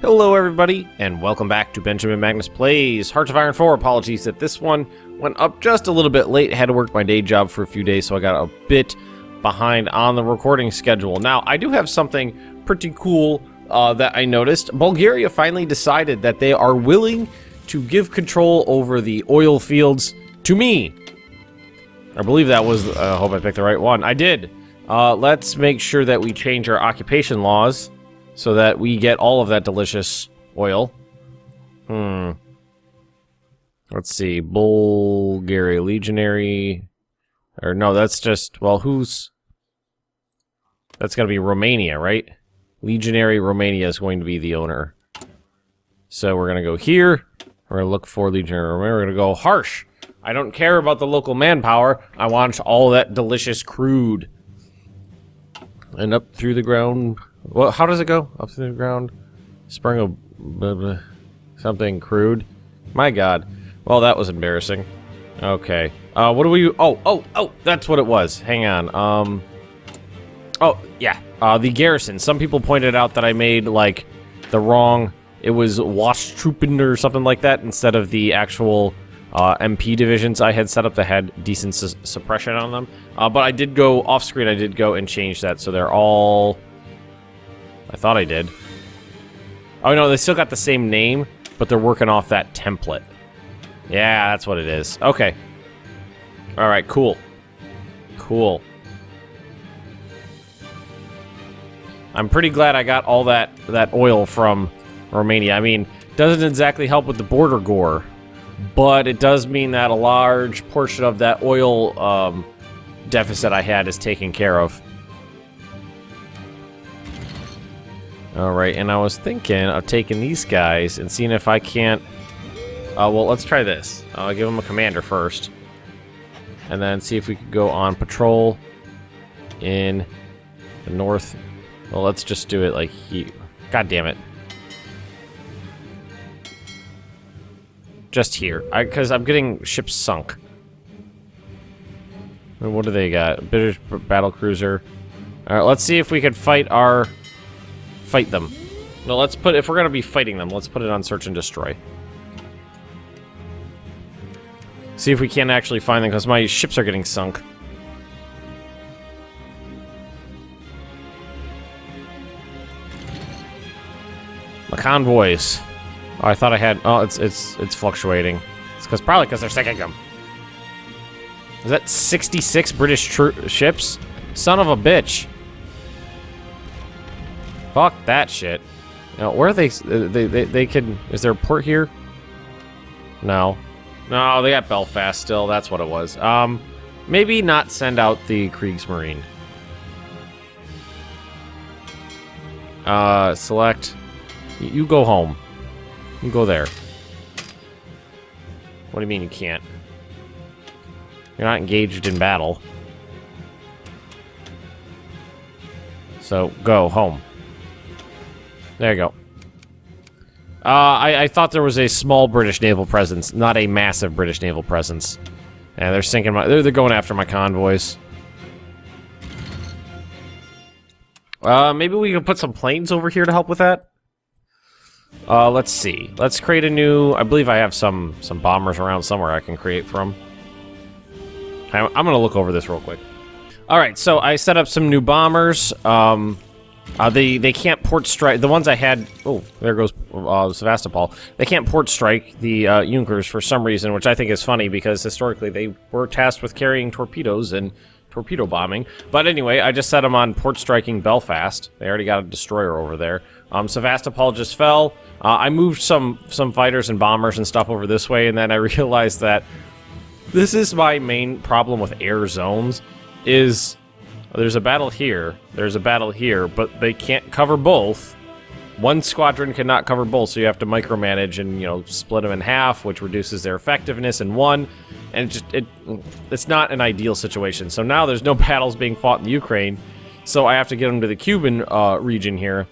Hello everybody, and welcome back to Benjamin Magnus Plays Hearts of Iron 4. Apologies that this one went up just a little bit late. I had to work my day job for a few days, so I got a bit behind on the recording schedule. Now, I do have something pretty cool that I noticed. Bulgaria finally decided that they are willing to give control over the oil fields to me. I believe that was, I hope I picked the right one. I did. Let's make sure that we change our occupation laws so that we get all of that delicious oil. Let's see. Bulgaria Legionary. Or no, that's just, well, who's... That's going to be Romania, right? Legionary Romania is going to be the owner. So we're going to go here. We're going to look for Legionary Romania. We're going to go harsh. I don't care about the local manpower. I want all that delicious crude. And up through the ground... Well, how does it go? Up through the ground? Sprung of... something crude? My god. Well, that was embarrassing. Okay. What do we... Oh, that's what it was. Hang on. Oh, yeah. The garrison. Some people pointed out that I made, like, the wrong... It was Waschtruppen or something like that instead of the actual... MP divisions I had set up that had decent suppression on them. But I did go off-screen, I did go and change that, so they're all... I thought I did. Oh, no, they still got the same name, but they're working off that template. Yeah, that's what it is. Okay. Alright, cool. Cool. I'm pretty glad I got all that oil from Romania. I mean, doesn't exactly help with the border gore, but it does mean that a large portion of that oil deficit I had is taken care of. Alright, and I was thinking of taking these guys and seeing if I can't... well, let's try this. I'll give them a commander first. And then see if we could go on patrol in the north. Well, let's just do it like here. God damn it. Just here, because I'm getting ships sunk. And what do they got? British battle cruiser. All right, let's see if we can fight them. No, let's put, if we're gonna be fighting them, let's put it on search and destroy. See if we can actually find them, because my ships are getting sunk. My convoys. Oh, I thought I had... Oh, it's fluctuating. It's probably because they're sinking them. Is that 66 British ships? Son of a bitch. Fuck that shit. Now, where are they... They can... Is there a port here? No. No, they got Belfast still. That's what it was. Maybe not send out the Kriegsmarine. Select... You go home. You go there. What do you mean you can't? You're not engaged in battle. So, go home. There you go. I thought there was a small British naval presence, not a massive British naval presence. And they're sinking my... They're going after my convoys. Maybe we can put some planes over here to help with that? Let's see. Let's create a new... I believe I have some bombers around somewhere I can create from. I'm gonna look over this real quick. Alright, so I set up some new bombers. They can't port strike... The ones I had... Oh, there goes Sevastopol. They can't port strike the Junkers for some reason, which I think is funny because historically they were tasked with carrying torpedoes and torpedo bombing. But anyway, I just set them on port striking Belfast. They already got a destroyer over there. Sevastopol just fell. I moved some fighters and bombers and stuff over this way, and then I realized that this is my main problem with air zones, is there's a battle here, there's a battle here, but they can't cover both. One squadron cannot cover both, so you have to micromanage and, you know, split them in half, which reduces their effectiveness in one, and it's not an ideal situation. So now there's no battles being fought in the Ukraine, so I have to get them to the Cuban region here.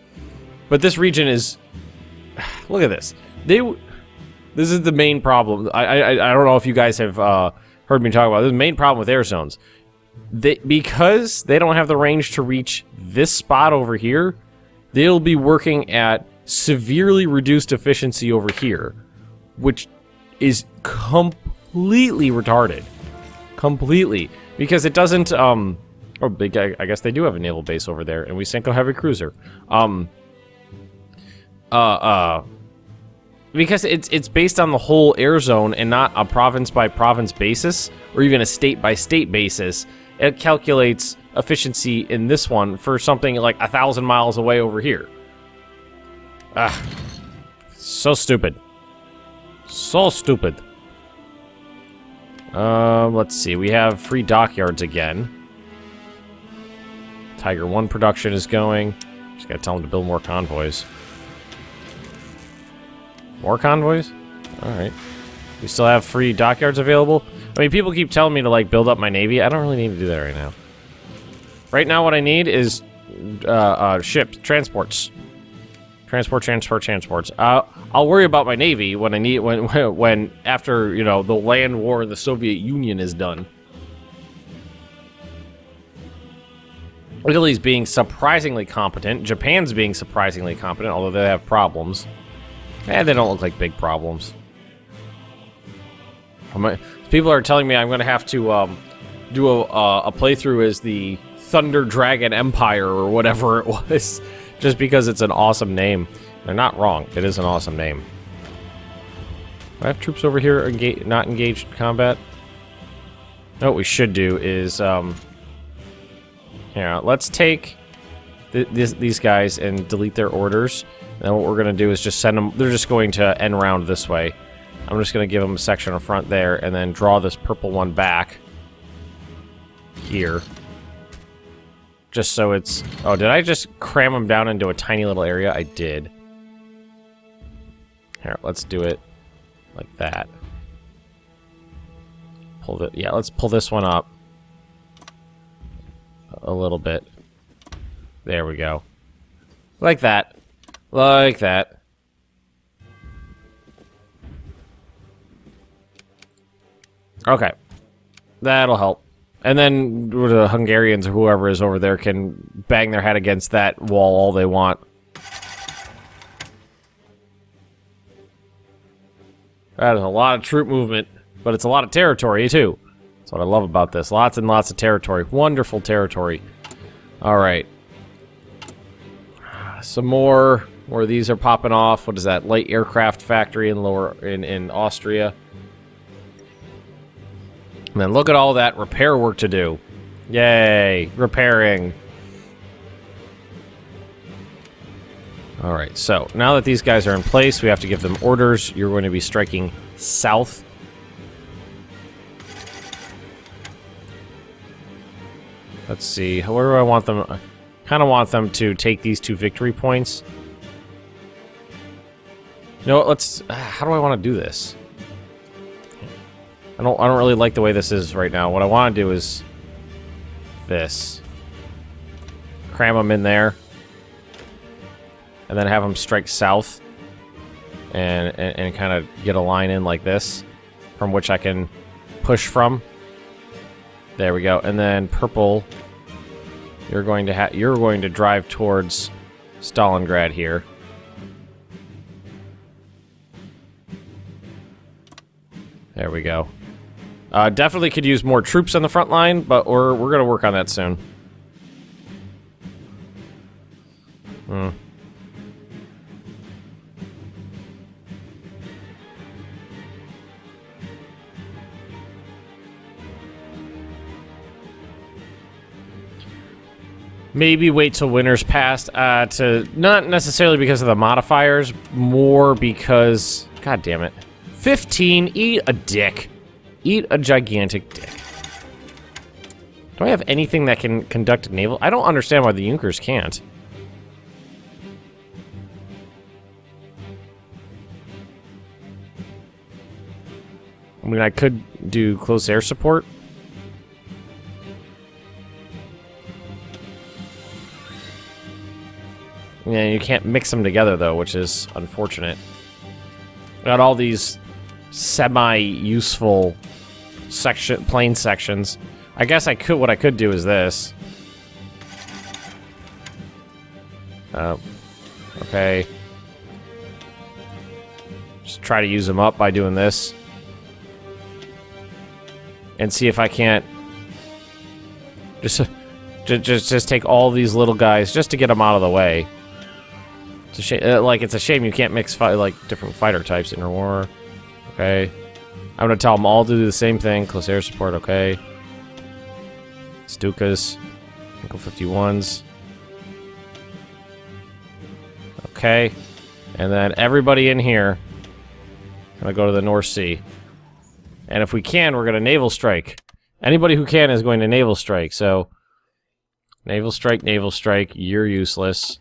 But this region is... Look at this. This is the main problem. I don't know if you guys have heard me talk about this. The main problem with air zones. Because they don't have the range to reach this spot over here, they'll be working at severely reduced efficiency over here, which is completely retarded. Completely. Because it doesn't, I guess they do have a naval base over there, and we sink a heavy cruiser. Because it's based on the whole air zone and not a province by province basis, or even a state by state basis. It calculates efficiency in this one for something like 1,000 miles away over here. So stupid. So stupid. Let's see. We have free dockyards again. Tiger 1 production is going. Just gotta tell them to build more convoys. More convoys? Alright. We still have free dockyards available? I mean, people keep telling me to, like, build up my navy. I don't really need to do that right now. Right now, what I need is, ships, transports. Transports. I'll worry about my navy when I need, when after, you know, the land war in the Soviet Union is done. Italy's being surprisingly competent. Japan's being surprisingly competent, although they have problems. And they don't look like big problems. People are telling me I'm going to have to do a playthrough as the Thunder Dragon Empire or whatever it was, just because it's an awesome name. They're not wrong. It is an awesome name. Do I have troops over here not engaged in combat? No, what we should do is, here, let's take these guys and delete their orders. Then what we're going to do is just send them... They're just going to end round this way. I'm just going to give them a section in front there, and then draw this purple one back. Here. Just so it's... Oh, did I just cram them down into a tiny little area? I did. Here, let's do it like that. Yeah, let's pull this one up. A little bit. There we go. Like that. Like that. Okay. That'll help. And then the Hungarians or whoever is over there can bang their head against that wall all they want. That is a lot of troop movement, but it's a lot of territory too. That's what I love about this. Lots and lots of territory. Wonderful territory. Alright. Some more where these are popping off. What is that? Light aircraft factory in Austria. And then look at all that repair work to do. Yay, repairing. Alright, so now that these guys are in place, we have to give them orders. You're going to be striking south. Let's see, where do I want them? I kind of want them to take these 2 victory points. You know what, let's... how do I want to do this? I don't really like the way this is right now. What I want to do is... this. Cram them in there. And then have them strike south. And kind of get a line in like this. From which I can push from. There we go. And then purple... You're going to drive towards Stalingrad here. There we go. Definitely could use more troops on the front line, but we're going to work on that soon. Maybe wait till winter's passed, to not necessarily because of the modifiers, more because, god damn it. 15, eat a dick. Eat a gigantic dick. Do I have anything that can conduct a naval? I don't understand why the Junkers can't. I mean, I could do close air support. Yeah, you can't mix them together, though, which is unfortunate. Got all these semi-useful plane sections. I guess what I could do is this. Okay. Just try to use them up by doing this. And see if I can't... Just take all these little guys just to get them out of the way. It's a shame, it's a shame you can't mix different fighter types in war. Okay. I'm gonna tell them all to do the same thing. Close air support, okay. Stukas. Eagle 51s. Okay. And then everybody in here. Gonna go to the North Sea. And if we can, we're gonna naval strike. Anybody who can is going to naval strike, so... Naval strike, you're useless.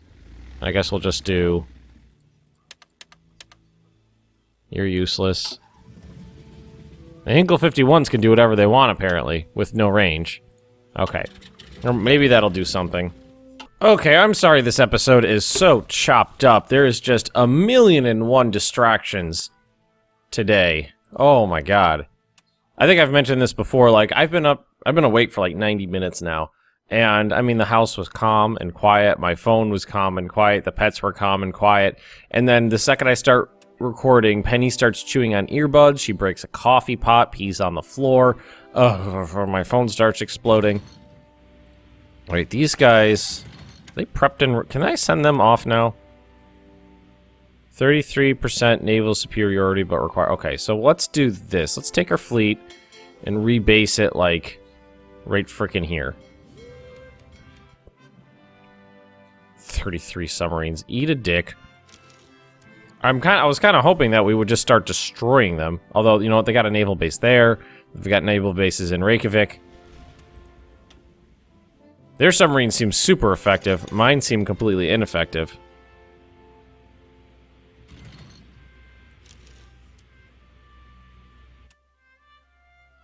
I guess we'll just do... You're useless. The Hinkle 51s can do whatever they want, apparently, with no range. Okay. Or maybe that'll do something. Okay, I'm sorry this episode is so chopped up. There is just 1,000,001 distractions today. Oh my god. I think I've mentioned this before, like, I've been awake for like 90 minutes now. And, I mean, the house was calm and quiet, my phone was calm and quiet, the pets were calm and quiet, and then the second I start recording, Penny starts chewing on earbuds, she breaks a coffee pot, pees on the floor, my phone starts exploding. Wait, these guys, they prepped and... Can I send them off now? 33% naval superiority, but require... Okay, so let's do this. Let's take our fleet and rebase it, like, right frickin' here. 33 submarines. Eat a dick. I was kind of hoping that we would just start destroying them. Although, you know what, they got a naval base there. They've got naval bases in Reykjavik. Their submarines seem super effective. Mine seem completely ineffective.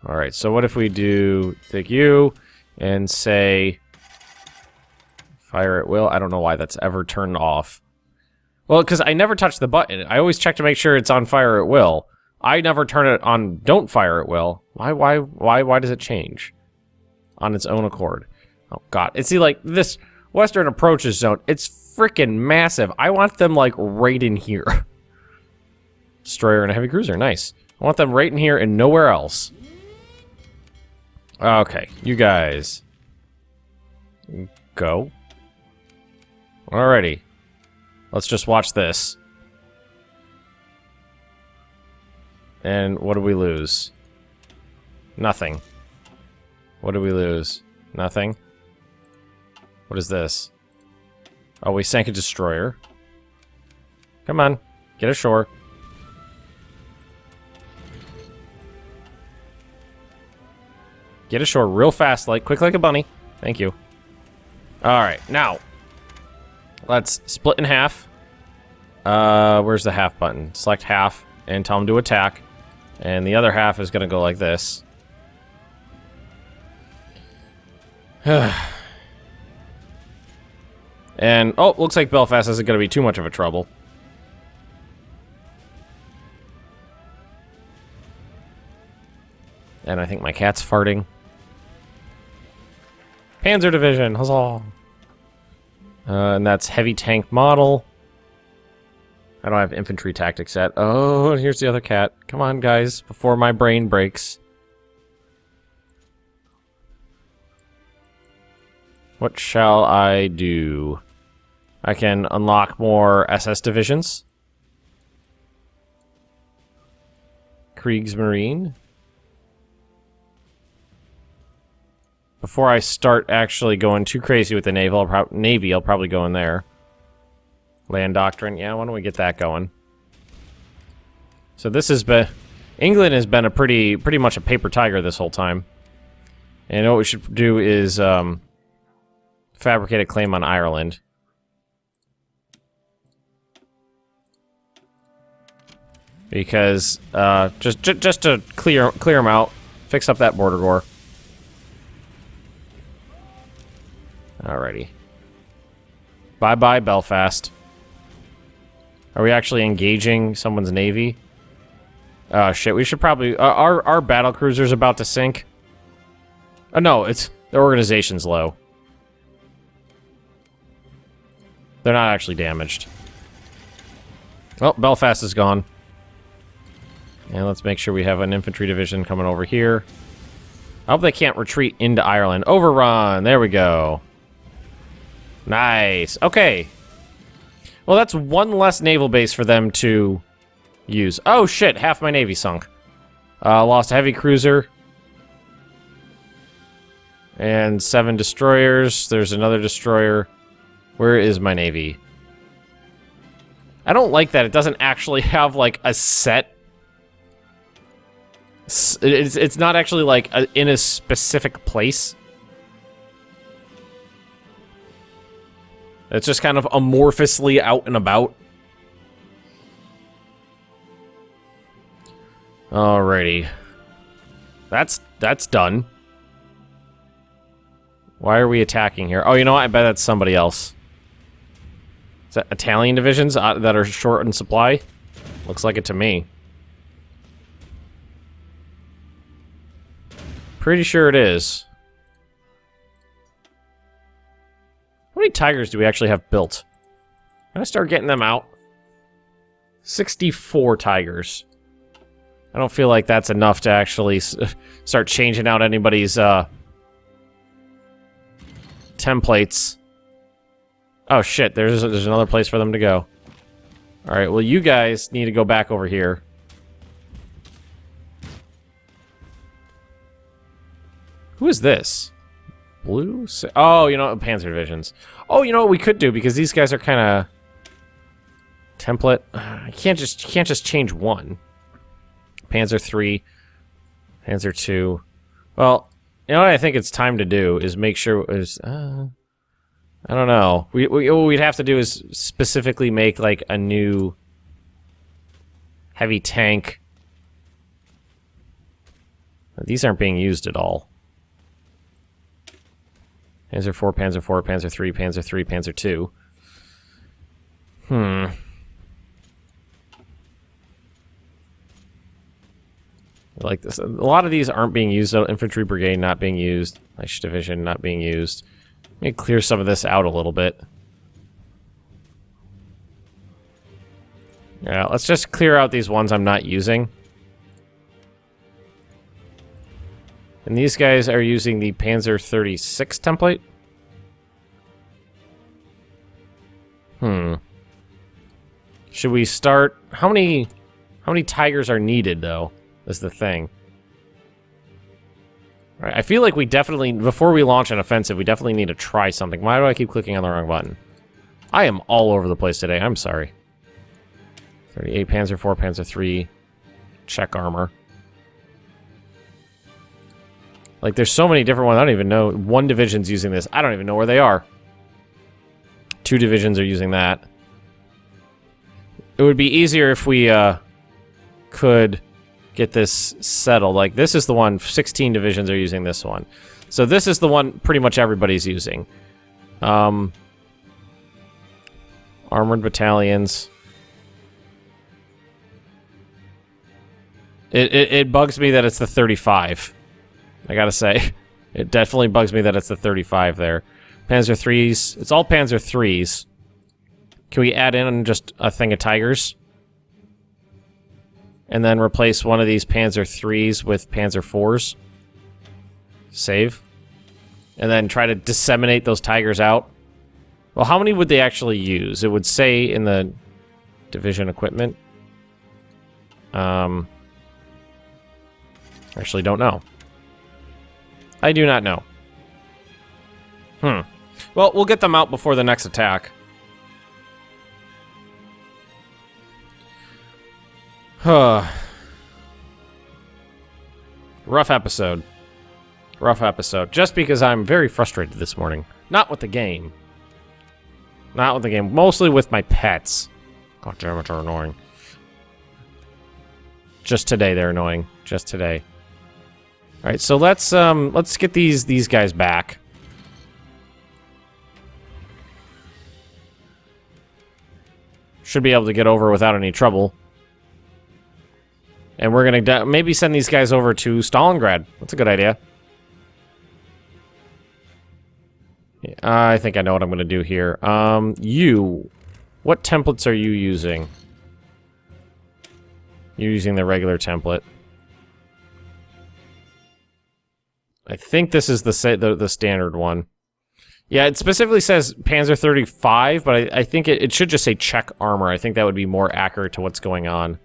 Alright, so what if we do take you and say fire at will? I don't know why that's ever turned off. Well, because I never touch the button. I always check to make sure it's on fire at will. I never turn it on don't fire at will. Why does it change? On its own accord. Oh god. It's see, like, this Western Approaches Zone, it's freaking massive. I want them, like, right in here. Destroyer and a heavy cruiser, nice. I want them right in here and nowhere else. Okay, you guys. Go. Alrighty. Let's just watch this. And what do we lose? Nothing. What do we lose? Nothing. What is this? Oh, we sank a destroyer. Come on, get ashore. Get ashore real fast, quick like a bunny. Thank you. Alright, now. Let's split in half. Where's the half button? Select half and tell them to attack. And the other half is gonna go like this. And, oh, looks like Belfast isn't gonna be too much of a trouble. And I think my cat's farting. Panzer Division, huzzah! And that's heavy tank model. I don't have infantry tactics yet. Oh, and here's the other cat. Come on, guys, before my brain breaks. What shall I do? I can unlock more SS divisions. Kriegsmarine. Before I start actually going too crazy with the Navy, I'll probably go in there. Land Doctrine, yeah, why don't we get that going? So this has been... England has been a pretty much a paper tiger this whole time. And what we should do is fabricate a claim on Ireland. Because just to clear them out, fix up that border gore. Alrighty. Bye-bye, Belfast. Are we actually engaging someone's navy? Oh, shit, we should probably... our battle cruiser's about to sink. Oh, no, it's... their organization's low. They're not actually damaged. Well, Belfast is gone. And let's make sure we have an infantry division coming over here. I hope they can't retreat into Ireland. Overrun! There we go. Nice. Okay. Well, that's one less naval base for them to use. Oh, shit. Half my navy sunk. Lost a heavy cruiser. And 7 destroyers. There's another destroyer. Where is my navy? I don't like that it doesn't actually have, like, a set. It's not actually, like, in a specific place. It's just kind of amorphously out and about. Alrighty. That's done. Why are we attacking here? Oh, you know what? I bet that's somebody else. Is that Italian divisions that are short in supply? Looks like it to me. Pretty sure it is. How many Tigers do we actually have built? Can I start getting them out? 64 Tigers. I don't feel like that's enough to actually start changing out anybody's templates. Oh shit, there's another place for them to go. Alright, well you guys need to go back over here. Who is this? Blue? Oh, you know, Panzer divisions. Oh, you know what we could do, because these guys are kind of template. You can't just change one. Panzer III, Panzer II. Well, you know what I think it's time to do is make sure is I don't know. What we'd have to do is specifically make like a new heavy tank. These aren't being used at all. Panzer IV, Panzer IV, Panzer III, Panzer III, Panzer II. Like this. A lot of these aren't being used. So infantry brigade not being used. Reich division not being used. Let me clear some of this out a little bit. Yeah, let's just clear out these ones I'm not using. And these guys are using the Panzer 36 template. Should we start? How many Tigers are needed though? Is the thing. All right, I feel like we definitely, before we launch an offensive, we definitely need to try something. Why do I keep clicking on the wrong button? I am all over the place today. I'm sorry. 38 Panzer IV, Panzer III, Czech armor. Like, there's so many different ones. I don't even know. One division's using this. I don't even know where they are. 2 divisions are using that. It would be easier if we could get this settled. Like, this is the one. 16 divisions are using this one. So this is the one pretty much everybody's using. Armored battalions. It bugs me that it's the 35. I gotta say. It definitely bugs me that it's the 35 there. Panzer IIIs. It's all Panzer IIIs. Can we add in just a thing of Tigers? And then replace one of these Panzer IIIs with Panzer IVs. Save. And then try to disseminate those Tigers out. Well, how many would they actually use? It would say in the division equipment. Actually don't know. I do not know. Well, we'll get them out before the next attack. Rough episode. Rough episode. Just because I'm very frustrated this morning. Not with the game. Not with the game. Mostly with my pets. God damn it, they're annoying. Just today they're annoying. Just today. Alright, so let's get these guys back. Should be able to get over without any trouble. And we're gonna maybe send these guys over to Stalingrad. That's a good idea. I think I know what I'm gonna do here. What templates are you using? You're using the regular template. I think this is the standard one. Yeah, it specifically says Panzer 35, but I think it should just say Czech armor. I think that would be more accurate to what's going on.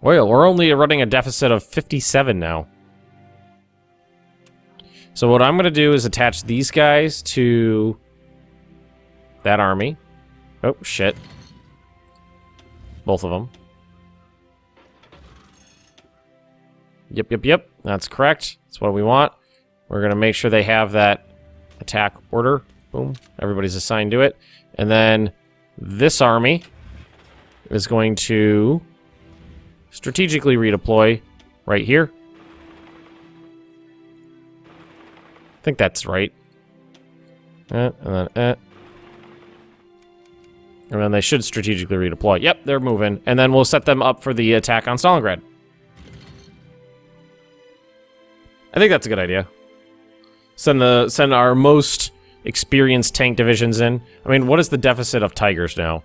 Well, we're only running a deficit of 57 now. So what I'm going to do is attach these guys to that army. Oh, shit. Both of them. Yep. That's correct. That's what we want. We're going to make sure they have that attack order. Boom. Everybody's assigned to it. And then this army is going to strategically redeploy right here. I think that's right. And then they should strategically redeploy. Yep, they're moving. And then we'll set them up for the attack on Stalingrad. I think that's a good idea. Send our most experienced tank divisions in. I mean, what is the deficit of Tigers now?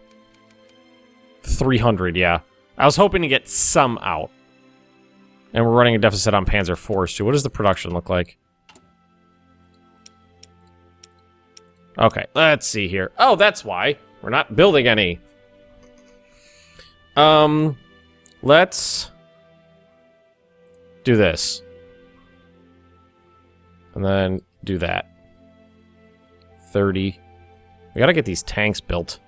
300, yeah. I was hoping to get some out. And we're running a deficit on Panzer IVs too. What does the production look like? Okay, let's see here. Oh, that's why. We're not building any. Let's do this. And then do that. 30. We gotta get these tanks built.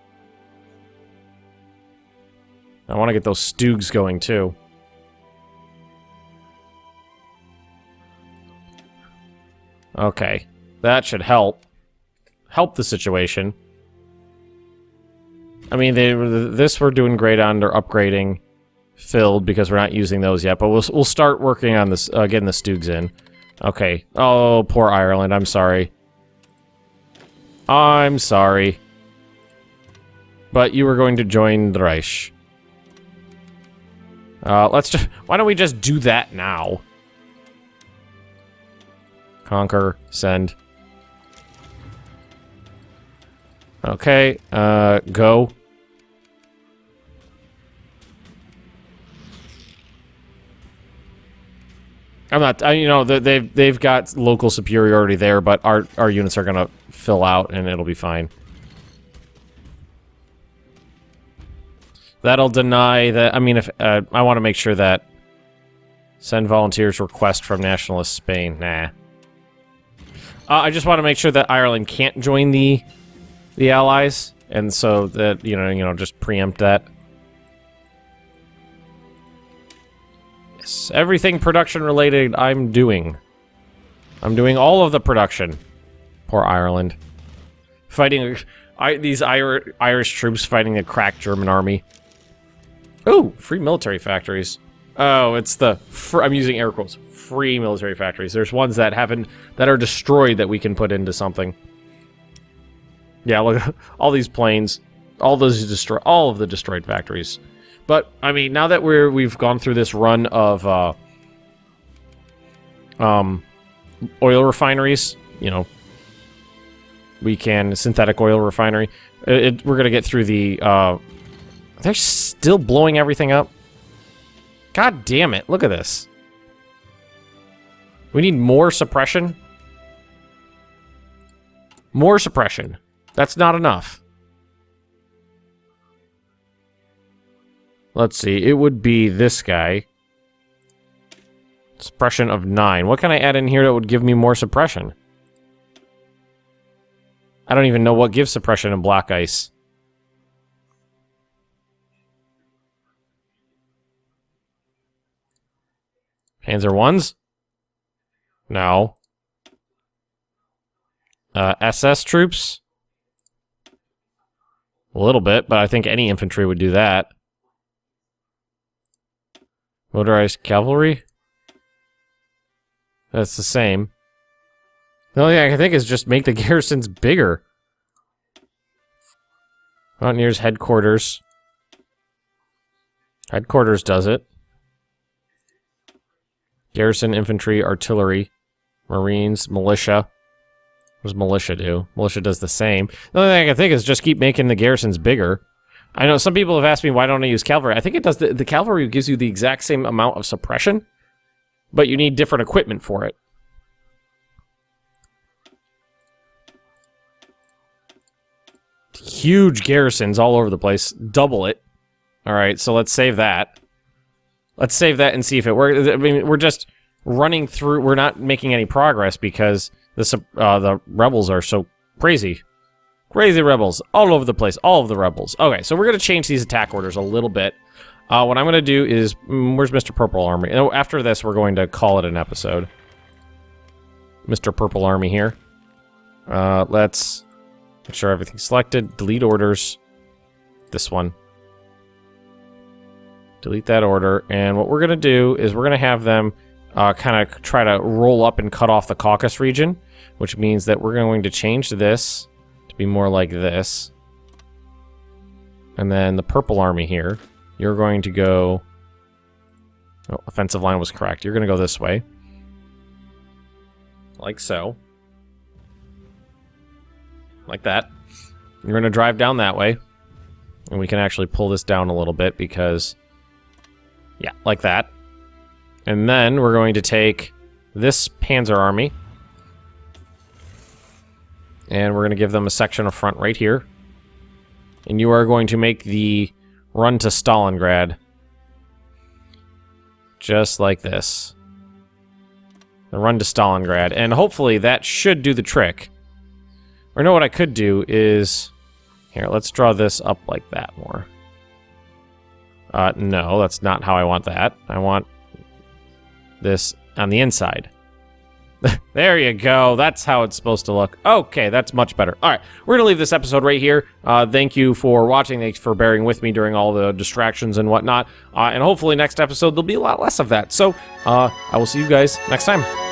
I want to get those Stugs going, too. Okay. That should help. Help the situation. I mean, this we're doing great on. They're upgrading. Filled, because we're not using those yet. But we'll start working on this, getting the Stugs in. Okay. Oh, poor Ireland. I'm sorry. I'm sorry. But you were going to join the Reich. Let's just... Why don't we just do that now? Conquer. Send. Okay. Go. I'm not, you know, they've got local superiority there, but our units are gonna fill out and it'll be fine. That'll deny that. I mean, if I want to make sure that send volunteers request from nationalist Spain. Nah. I just want to make sure that Ireland can't join the Allies, and so that you know, just preempt that. Everything production related I'm doing. I'm doing all of the production. Poor Ireland. Fighting these Irish troops fighting a crack German army. Oh, free military factories. Oh, it's the I'm using air quotes. Free military factories. There's ones that are destroyed that we can put into something. Yeah, look, all these planes, all of the destroyed factories. But I mean, now that we've gone through this run of oil refineries, you know, we can synthetic oil refinery. We're gonna get through the. They're still blowing everything up. God damn it! Look at this. We need more suppression. More suppression. That's not enough. Let's see, it would be this guy. Suppression of 9. What can I add in here that would give me more suppression? I don't even know what gives suppression in Black Ice. Panzer 1s? No. SS troops? A little bit, but I think any infantry would do that. Motorized cavalry? That's the same. The only thing I can think is just make the garrisons bigger. Mountaineers headquarters. Headquarters does it. Garrison, infantry, artillery, marines, militia. What does militia do? Militia does the same. The only thing I can think is just keep making the garrisons bigger. I know some people have asked me why don't I use cavalry. I think it does. The cavalry gives you the exact same amount of suppression, but you need different equipment for it. Huge garrisons all over the place. Double it. All right, so let's save that. Let's save that and see if it works. I mean, we're just running through. We're not making any progress because the rebels are so crazy. Crazy rebels all over the place. All of the rebels. Okay, so we're going to change these attack orders a little bit. What I'm going to do is... where's Mr. Purple Army? After this, we're going to call it an episode. Mr. Purple Army here. Let's make sure everything's selected. Delete orders. This one. Delete that order. And what we're going to do is we're going to have them kind of try to roll up and cut off the Caucasus region, which means that we're going to change this to be more like this. And then the Purple Army here, you're going to go... oh, offensive line was correct. You're going to go this way. Like so. Like that. You're going to drive down that way. And we can actually pull this down a little bit because... yeah, like that. And then we're going to take this Panzer Army. And we're going to give them a section of front right here. And you are going to make the run to Stalingrad. Just like this. The run to Stalingrad. And hopefully that should do the trick. Or no, what I could do is... here, let's draw this up like that more. No, that's not how I want that. I want this on the inside. There you go. That's how it's supposed to look. Okay, that's much better. All right, we're going to leave this episode right here. Thank you for watching. Thanks for bearing with me during all the distractions and whatnot. And hopefully next episode, there'll be a lot less of that. So, I will see you guys next time.